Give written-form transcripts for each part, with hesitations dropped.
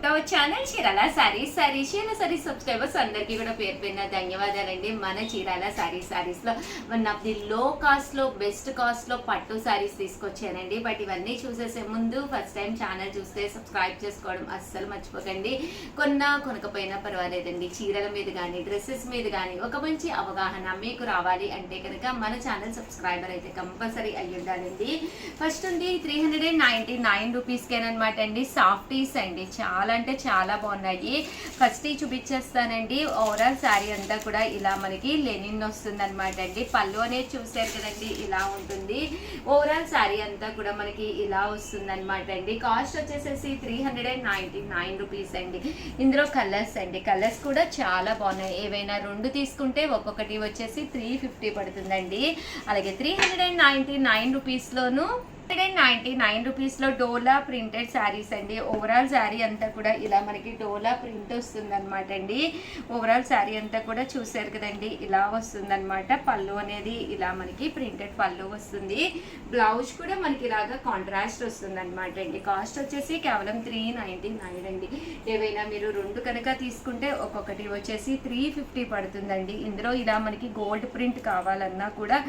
To our channel Chirala saris. Chirala saris subscribers అందరికీ కూడా పేరు పేరున ధన్యవాదాలండి. మన చీరాల సారీస్ లో వన్ ఆఫ్ ది లో కాస్ట్ లో బెస్ట్ కాస్ట్ లో పట్టు సారీస్ తీసుకొచ్చానండి. బట్ ఇవన్నీ చూసేసే ముందు ఫస్ట్ టైం ఛానల్ చూస్తే సబ్స్క్రైబ్ చేసుకోవడం అస్సలు మర్చిపోకండి. కొనకపోయినా పర్వాలేదండి, చీరల మీద కానీ డ్రెస్సెస్ మీద కానీ ఒక మంచి అవగాహన మీకు రావాలి అంటే కనుక మన ఛానల్ సబ్స్క్రైబర్ అయితే కంపల్సరీ అయ్యి ఉండాలండి. ఫస్ట్ ఉంది 399 రూపీస్కేనమాట అండి. సాఫ్టీస్ అండి, చాలా అంటే చాలా బాగున్నాయి. ఫస్ట్ చూపించేస్తానండి. ఓవరాల్ శారీ అంతా కూడా ఇలా మనకి లెనిన్ వస్తుంది అనమాట అండి. పళ్ళు అనేది చూసారు కదండి, ఇలా ఉంటుంది. ఓవరాల్ శారీ అంతా కూడా మనకి ఇలా వస్తుంది అనమాట అండి. కాస్ట్ వచ్చేసేసి 399 రూపీస్ అండి. ఇందులో కలర్స్ అండి, కలర్స్ కూడా చాలా బాగున్నాయి. ఏవైనా రెండు తీసుకుంటే ఒక్కొక్కటి వచ్చేసి 350 పడుతుందండి. అలాగే 399 రూపీస్లోను 199 రూపీస్లో డోలా ప్రింటెడ్ శారీస్ అండి. ఓవరాల్ శారీ అంతా కూడా ఇలా మనకి డోలా ప్రింట్ వస్తుంది అనమాట అండి. ఓవరాల్ శారీ అంతా కూడా చూసారు కదండి, ఇలా వస్తుంది అనమాట. పళ్ళు అనేది ఇలా మనకి ప్రింటెడ్ పళ్ళు వస్తుంది. బ్లౌజ్ కూడా మనకి ఇలాగా కాంట్రాస్ట్ వస్తుంది అనమాట అండి. కాస్ట్ వచ్చేసి కేవలం 399 అండి. ఏవైనా మీరు రెండు కనుక తీసుకుంటే ఒక్కొక్కటి వచ్చేసి 350 పడుతుందండి. ఇందులో ఇలా మనకి గోల్డ్ ప్రింట్ కావాలన్నా కూడా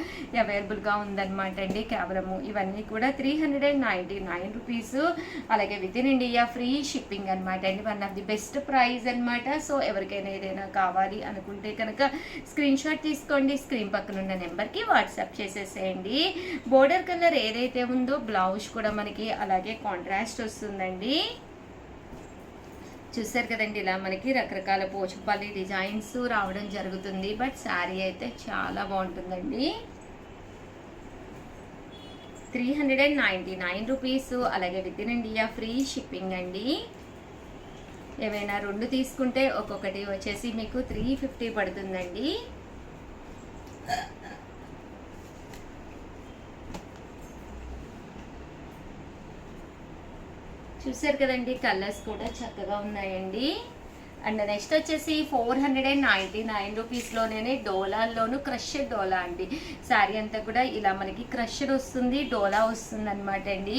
అవైలబుల్గా ఉందన్నమాట అండి. కేవలము ఇవన్నీ కూడా 399 రూపీస్. అలాగే with in India free shipping అనమాట అండి. One of the best price అనమాట. సో ఎవరికైనా ఏదైనా కావాలి అనుకుంటే కనుక స్క్రీన్ షాట్ తీసుకోండి, స్క్రీన్ పక్కన ఉన్న నెంబర్కి వాట్సాప్ చేసేసేయండి. బోర్డర్ కలర్ ఏదైతే ఉందో బ్లౌజ్ కూడా మనకి అలాగే కాంట్రాస్ట్ వస్తుందండి. చూసారు కదండి, ఇలా మనకి రకరకాల పోచంపల్లి డిజైన్స్ రావడం జరుగుతుంది. బట్ శారీ అయితే చాలా బాగుంటుందండి. 399 రూపీస్. అలాగే with in India free shipping అండి. ఏవైనా రెండు తీసుకుంటే ఒక్కొక్కటి వచ్చేసి మీకు 350 పడుతుందండి. చూసారు కదండి, కలర్స్ కూడా చక్కగా ఉన్నాయండి. అండ్ నెక్స్ట్ వచ్చేసి 499 రూపీస్లోనే డోలాల్లోను క్రష్డ్ డోలా అండి. శారీ అంతా కూడా ఇలా మనకి క్రష్డ్ వస్తుంది, డోలా వస్తుంది అనమాట అండి.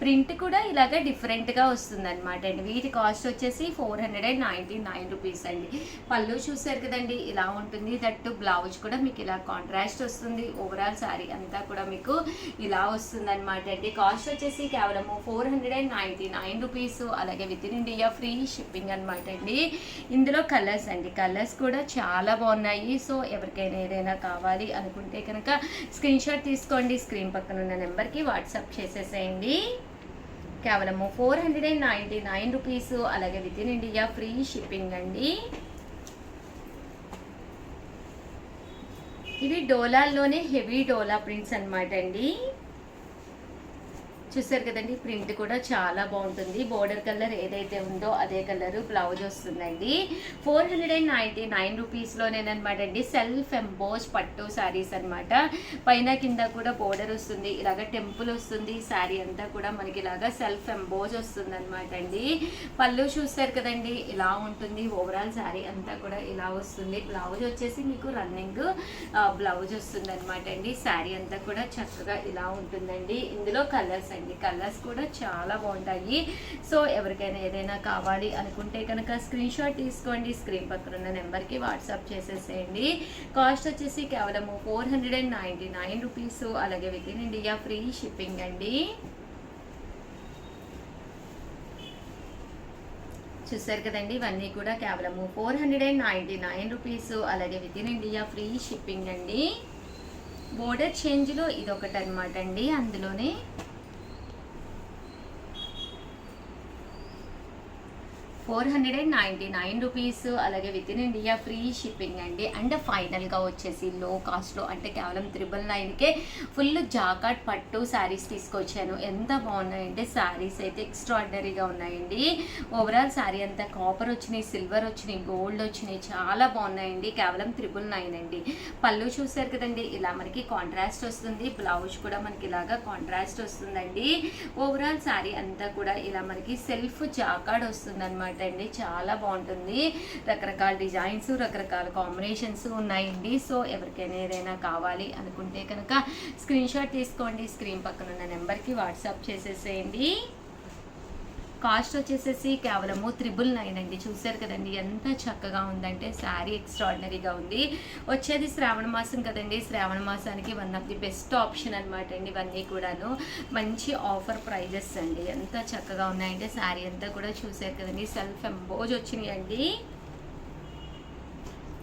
ప్రింట్ కూడా ఇలాగ డిఫరెంట్గా వస్తుంది అనమాట అండి. వీటి కాస్ట్ వచ్చేసి 499 రూపీస్ అండి. పళ్ళు చూసారు కదండి, ఇలా ఉంటుంది. దట్టు బ్లౌజ్ కూడా మీకు ఇలా కాంట్రాస్ట్ వస్తుంది. ఓవరాల్ శారీ అంతా కూడా మీకు ఇలా వస్తుంది అనమాట అండి. కాస్ట్ వచ్చేసి కేవలము 499 రూపీస్. అలాగే with in India free shipping అనమాట అండి. ఇందులో కలర్స్ అండి, కలర్స్ కూడా చాలా బాగున్నాయి. సో ఎవరికైనా ఏదైనా కావాలి అనుకుంటే కనుక స్క్రీన్ షాట్ తీసుకోండి, స్క్రీన్ పక్కన ఉన్న నెంబర్కి వాట్సాప్ చేసేసేయండి. కేవలము 499 రూపీస్. అలాగే with in India free shipping అండి. ఇవి డోలాల్లోనే హెవీ డోలా ప్రింట్స్ అనమాట అండి. చూసారు కదండి, ప్రింట్ కూడా చాలా బాగుంటుంది. బోర్డర్ కలర్ ఏదైతే ఉందో అదే కలర్ బ్లౌజ్ వస్తుందండి. 499 రూపీస్లోనేనమాట అండి. సెల్ఫ్ ఎంబోస్ పట్టు శారీస్ అనమాట. పైన కింద కూడా బోర్డర్ వస్తుంది, ఇలాగ టెంపుల్ వస్తుంది. శారీ అంతా కూడా మనకి ఇలాగా సెల్ఫ్ ఎంబోజ్ వస్తుంది అనమాట అండి. పళ్ళు చూస్తారు కదండి, ఇలా ఉంటుంది. ఓవరాల్ శారీ అంతా కూడా ఇలా వస్తుంది. బ్లౌజ్ వచ్చేసి మీకు రన్నింగ్ బ్లౌజ్ వస్తుంది అనమాట అండి. శారీ అంతా కూడా చక్కగా ఇలా ఉంటుందండి. ఇందులో కలర్స్ అండి, కలర్స్ కూడా చాలా బాగుంటాయి. సో ఎవరికైనా ఏదైనా కావాలి అనుకుంటే కనుక స్క్రీన్ షాట్ తీసుకోండి, స్క్రీన్ పక్కన ఉన్న నెంబర్కి వాట్సాప్ చేసేసేయండి. కాస్ట్ వచ్చేసి కేవలము 499 రూపీస్. అలాగే with in India free shipping అండి. చూసారు కదండి, ఇవన్నీ కూడా కేవలము 499 రూపీస్. అలాగే with in India free shipping అండి. బోర్డర్ చేంజ్లో ఇదొకటి అనమాట అండి. అందులోనే 499 రూపీస్. అలాగే with in India free shipping అండి. అండ్ ఫైనల్గా వచ్చేసి లో కాస్ట్లో అంటే కేవలం 999కే ఫుల్ జాకాట్ పట్టు శారీస్ తీసుకొచ్చాను. ఎంత బాగున్నాయంటే శారీస్ అయితే ఎక్స్ట్రాడినరీగా ఉన్నాయండి. ఓవరాల్ శారీ అంతా కాపర్ వచ్చినాయి, సిల్వర్ వచ్చినాయి, గోల్డ్ వచ్చినాయి, చాలా బాగున్నాయండి. కేవలం 999 అండి. పళ్ళు చూసారు కదండి, ఇలా మనకి కాంట్రాస్ట్ వస్తుంది. బ్లౌజ్ కూడా మనకి ఇలాగా కాంట్రాస్ట్ వస్తుందండి. ఓవరాల్ శారీ అంతా కూడా ఇలా మనకి సెల్ఫ్ జాకాడ్ వస్తుంది అనమాట అండి. చాలా బాగుంటుంది. రకరకాల డిజైన్స్, రకరకాల కాంబినేషన్స్ ఉన్నాయండి. సో ఎవరికైనా ఏదైనా కావాలి అనుకుంటే కనుక స్క్రీన్ షాట్ తీసుకోండి, స్క్రీన్ పక్కన ఉన్న నెంబర్కి వాట్సాప్ చేసేసేయండి. కాస్ట్ వచ్చేసేసి కేవలము 999 అండి. చూసారు కదండి ఎంత చక్కగా ఉందంటే శారీ ఎక్స్ట్రాడినరీగా ఉంది. వచ్చేది శ్రావణ మాసం కదండి, శ్రావణ మాసానికి one of the best option అనమాట అండి. ఇవన్నీ కూడాను మంచి ఆఫర్ ప్రైజెస్ అండి. ఎంత చక్కగా ఉన్నాయంటే శారీ అంతా కూడా చూసారు కదండి, సెల్ఫ్ ఎంబోజ్ వచ్చినాయి అండి.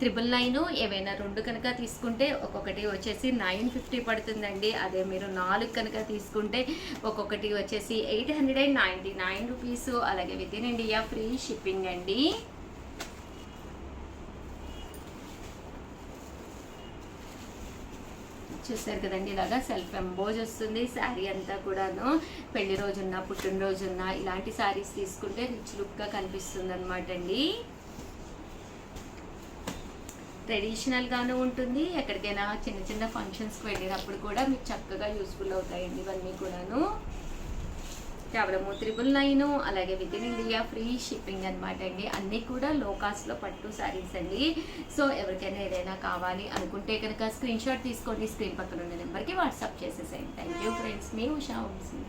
999. ఏవైనా 2 కనుక తీసుకుంటే ఒక్కొక్కటి వచ్చేసి 950 పడుతుందండి. అదే మీరు 4 కనుక తీసుకుంటే ఒక్కొక్కటి వచ్చేసి 899 రూపీస్. అలాగే with in India free shipping అండి. చూసారు కదండి, ఇలాగా సెల్ఫ్ ఎంబోజ్ వస్తుంది శారీ అంతా కూడాను. పెళ్లి రోజున్నా పుట్టినరోజున్నా ఇలాంటి శారీస్ తీసుకుంటే రిచ్ లుక్గా కనిపిస్తుంది అనమాట అండి. ట్రెడిషనల్గాను ఉంటుంది, ఎక్కడికైనా చిన్న చిన్న ఫంక్షన్స్కి వెళ్ళినప్పుడు కూడా మీకు చక్కగా యూస్ఫుల్ అవుతాయండి ఇవన్నీ కూడాను. కేవలము 999. అలాగే with in India free shipping అనమాట అండి. అన్నీ కూడా లో కాస్ట్లో పట్టు శారీస్ అండి. సో ఎవరికైనా ఏదైనా కావాలి అనుకుంటే కనుక స్క్రీన్ షాట్ తీసుకోండి, స్క్రీన్ పక్కన ఉన్న నెంబర్కి వాట్సాప్ చేసేసేయండి. థ్యాంక్ యూ ఫ్రెండ్స్, మీ ఉషా వంశీ.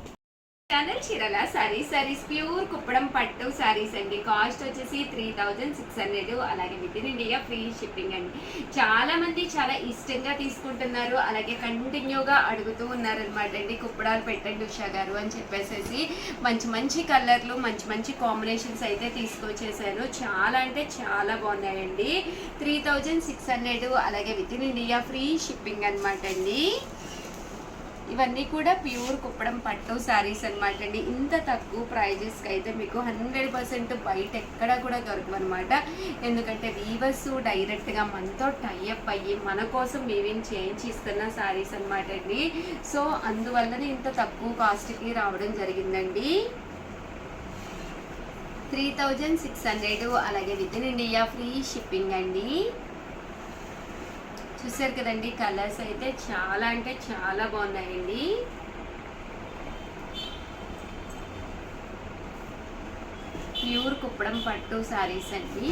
ఛానల్ చీరల సారీస్ ప్యూర్ కుప్పడం పట్టు శారీస్ అండి. కాస్ట్ వచ్చేసి 3600. అలాగే with in India free shipping అండి. చాలా మంది చాలా ఇష్టంగా తీసుకుంటున్నారు, అలాగే కంటిన్యూగా అడుగుతూ ఉన్నారనమాట అండి. కుప్పడాలు పెట్టండి ఉషా గారు అని చెప్పేసి మంచి మంచి కలర్లు మంచి మంచి కాంబినేషన్స్ అయితే తీసుకొచ్చేసాను. చాలా అంటే చాలా బాగున్నాయండి. 3600. అలాగే with in India free shipping అనమాట అండి. ఇవన్నీ కూడా ప్యూర్ కుప్పడం పట్టు శారీస్ అనమాట అండి. ఇంత తక్కువ ప్రైజెస్కి అయితే మీకు 100% బయట ఎక్కడ కూడా దొరకవన్నమాట. ఎందుకంటే వీవర్స్ డైరెక్ట్గా మనతో టైఅప్ అయ్యి మన కోసం వీవింగ్ చేయించి ఇస్తున్న శారీస్ అనమాట అండి. సో అందువల్లనే ఇంత తక్కువ కాస్ట్కి రావడం జరిగిందండి. 3600. అలాగే with in India free shipping అండి. చూసారు కదండి, కలర్స్ అయితే చాలా అంటే చాలా బాగున్నాయండి. ప్యూర్ కుప్పడం పట్టు శారీస్ అండి.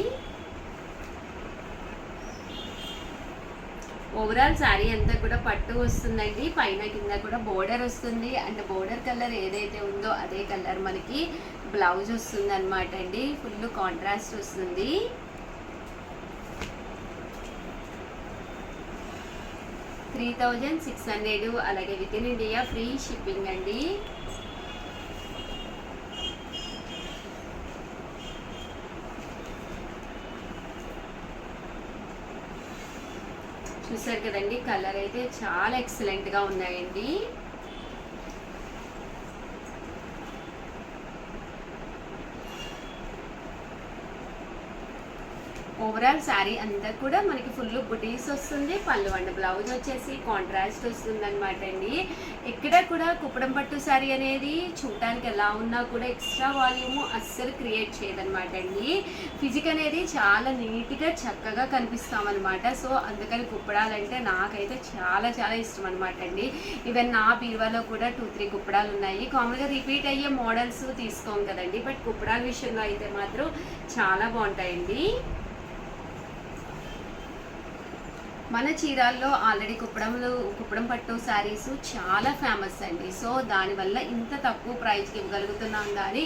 ఓవరాల్ శారీ అంతా కూడా పట్టు వస్తుందండి. పైన కింద కూడా బోర్డర్ వస్తుంది. అండ్ బోర్డర్ కలర్ ఏదైతే ఉందో అదే కలర్ మనకి బ్లౌజ్ వస్తుంది అనమాట అండి. ఫుల్ కాంట్రాస్ట్ వస్తుంది. 3600. అలాగే with in India free shipping అండి. చూసారు కదండి, కలర్ అయితే చాలా ఎక్సలెంట్గా ఉన్నాయండి. ఓవరాల్ శారీ అంతా కూడా మనకి ఫుల్ బుటీస్ వస్తుంది. పళ్ళు అండ్ బ్లౌజ్ వచ్చేసి కాంట్రాస్ట్ వస్తుంది అనమాట అండి. ఇక్కడ కూడా కుప్పడం పట్టు శారీ అనేది చూడటానికి ఎలా ఉన్నా కూడా ఎక్స్ట్రా వాల్యూమ్ అస్సలు క్రియేట్ చేయదనమాట అండి. ఫిజిక్ అనేది చాలా నీట్గా చక్కగా కనిపిస్తామన్నమాట. సో అందుకని కుప్పడాలంటే నాకైతే చాలా చాలా ఇష్టం అనమాట అండి. ఈవెన్ నా బీరువాలో కూడా 2-3 కుప్పడాలు ఉన్నాయి. కామన్గా రిపీట్ అయ్యే మోడల్స్ తీసుకోం కదండి, బట్ కుప్పడాల విషయంలో అయితే మాత్రం చాలా బాగుంటాయండి. మన చీరాల్లో ఆల్రెడీ కుప్పడం పట్టు శారీస్ చాలా ఫేమస్ అండి. సో దానివల్ల ఇంత తక్కువ ప్రైస్కి ఇవ్వగలుగుతున్నాం, కానీ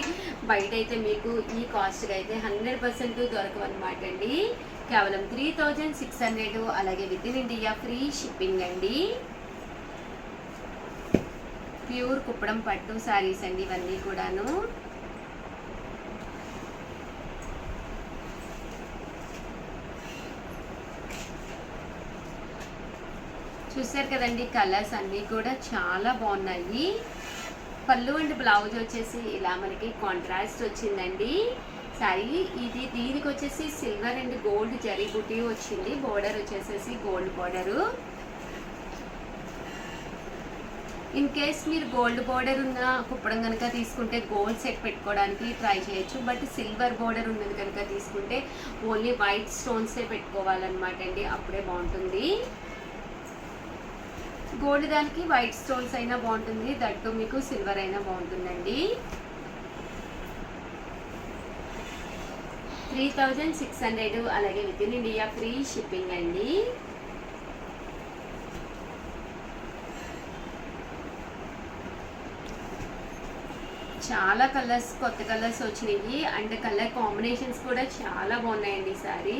బయట అయితే మీకు ఈ కాస్ట్కి అయితే 100% దొరకవన్నమాట అండి. కేవలం 3600. అలాగే with in India free shipping అండి. ప్యూర్ కుప్పడం పట్టు శారీస్ అండి ఇవన్నీ కూడాను. చూసారు కదండి, కలర్స్ అన్నీ కూడా చాలా బాగున్నాయి. పళ్ళు అండ్ బ్లౌజ్ వచ్చేసి ఇలా మనకి కాంట్రాస్ట్ వచ్చిందండి. శారీ దీనికి వచ్చేసి సిల్వర్ అండ్ గోల్డ్ జరీ బుటీ వచ్చింది. బోర్డర్ వచ్చేసేసి గోల్డ్ బోర్డరు. ఇన్ కేస్ మీరు గోల్డ్ బోర్డర్ ఉన్న కుప్పడం కనుక తీసుకుంటే గోల్డ్ సెట్ పెట్టుకోవడానికి ట్రై చేయొచ్చు. బట్ సిల్వర్ బోర్డర్ ఉన్నది కనుక తీసుకుంటే ఓన్లీ వైట్ స్టోన్సే పెట్టుకోవాలన్నమాట అండి, అప్పుడే బాగుంటుంది. గోల్డ్ దానికి వైట్ స్టోన్స్ అయినా బాగుంటుంది, దట్టు మీకు సిల్వర్ అయినా బాగుంటుందండి. 3600. అలాగే with in India free shipping అండి. చాలా కలర్స్, కొత్త కలర్స్ వచ్చినాయి అండ్ కలర్ కాంబినేషన్స్ కూడా చాలా బాగున్నాయండి ఈ సారీ.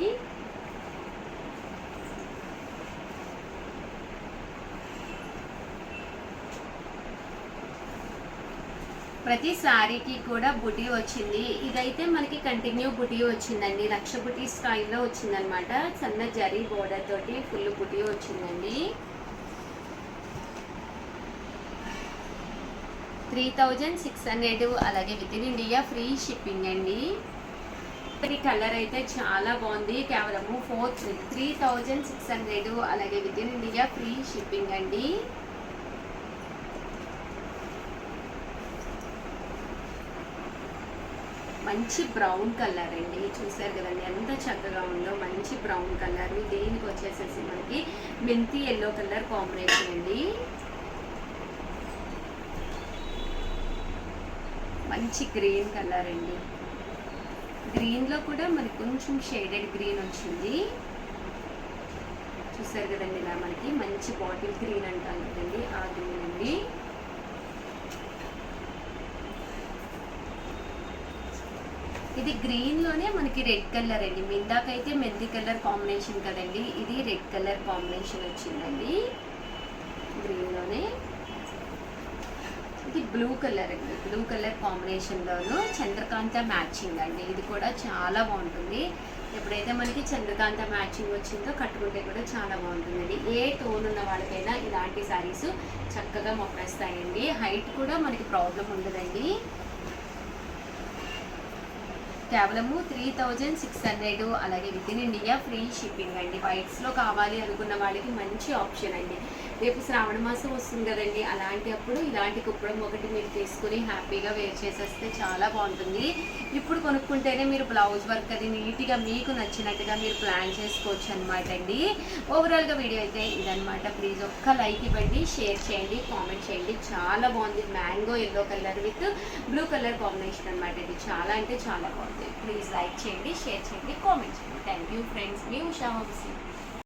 ప్రతి శారీకి కూడా బుటీ వచ్చింది. ఇదైతే మనకి కంటిన్యూ బుటీ వచ్చిందండి, లక్ష బుటీ స్టైల్లో వచ్చిందనమాట. సన్న జరీ బోర్డర్ తోటి ఫుల్ బుటీ వచ్చిందండి. 3600, అలాగే with in India free shipping అండి. ఈ కలర్ అయితే చాలా బాగుంది. కేవలము 3600, అలాగే with in India free shipping అండి. మంచి బ్రౌన్ కలర్ అండి, చూసారు కదండి ఎంత చక్కగా ఉందో. మంచి బ్రౌన్ కలర్, దీనికి వచ్చేసేసి మనకి మెంతి ఎల్లో కలర్ కాంబినేషన్ అండి. మంచి గ్రీన్ కలర్ అండి. గ్రీన్లో కూడా మనకి కొంచెం షేడెడ్ గ్రీన్ వచ్చింది, చూసారు కదండి. ఇలా మనకి మంచి బాటిల్ గ్రీన్ అంటారు కదండి, ఆ గ్రీన్ అండి. ఇది గ్రీన్లోనే మనకి రెడ్ కలర్ అండి. ఇందాకైతే మెంతి కలర్ కాంబినేషన్ కదండి, ఇది రెడ్ కలర్ కాంబినేషన్ వచ్చిందండి గ్రీన్లోనే. ఇది బ్లూ కలర్ అండి, బ్లూ కలర్ కాంబినేషన్లోను చంద్రకాంత మ్యాచింగ్ అండి. ఇది కూడా చాలా బాగుంటుంది. ఎప్పుడైతే మనకి చంద్రకాంత మ్యాచింగ్ వచ్చిందో కట్టుకుంటే కూడా చాలా బాగుంటుందండి. ఏ టోన్ ఉన్న వాళ్ళకైనా ఇలాంటి శారీస్ చక్కగా మొప్పేస్తాయండి. హైట్ కూడా మనకి ప్రాబ్లం ఉండదండి. కేవలము 3600, అలాగే with in India free shipping అండి. వైట్స్లో కావాలి అనుకున్న వాళ్ళకి మంచి ఆప్షన్ అండి. రేపు శ్రావణ మాసం వస్తుంది కదండి, అలాంటి అప్పుడు ఇలాంటి కుప్పడం ఒకటి మీరు తీసుకుని హ్యాపీగా వేర్ చేసేస్తే చాలా బాగుంటుంది. ఇప్పుడు కొనుక్కుంటేనే మీరు బ్లౌజ్ వర్క్ అది నీట్గా మీకు నచ్చినట్టుగా మీరు ప్లాన్ చేసుకోవచ్చు అనమాట అండి. ఓవరాల్గా వీడియో అయితే ఇదనమాట. ప్లీజ్ ఒక్క లైక్ ఇవ్వండి, షేర్ చేయండి, కామెంట్ చేయండి. చాలా బాగుంది. Mango yellow colour with blue colour combination అనమాట. ఇది చాలా అంటే చాలా బాగుంది. ప్లీజ్ లైక్ చేయండి, షేర్ చేయండి, కామెంట్ చేయండి. Thank you friends. మీ ఉషా వంశీ.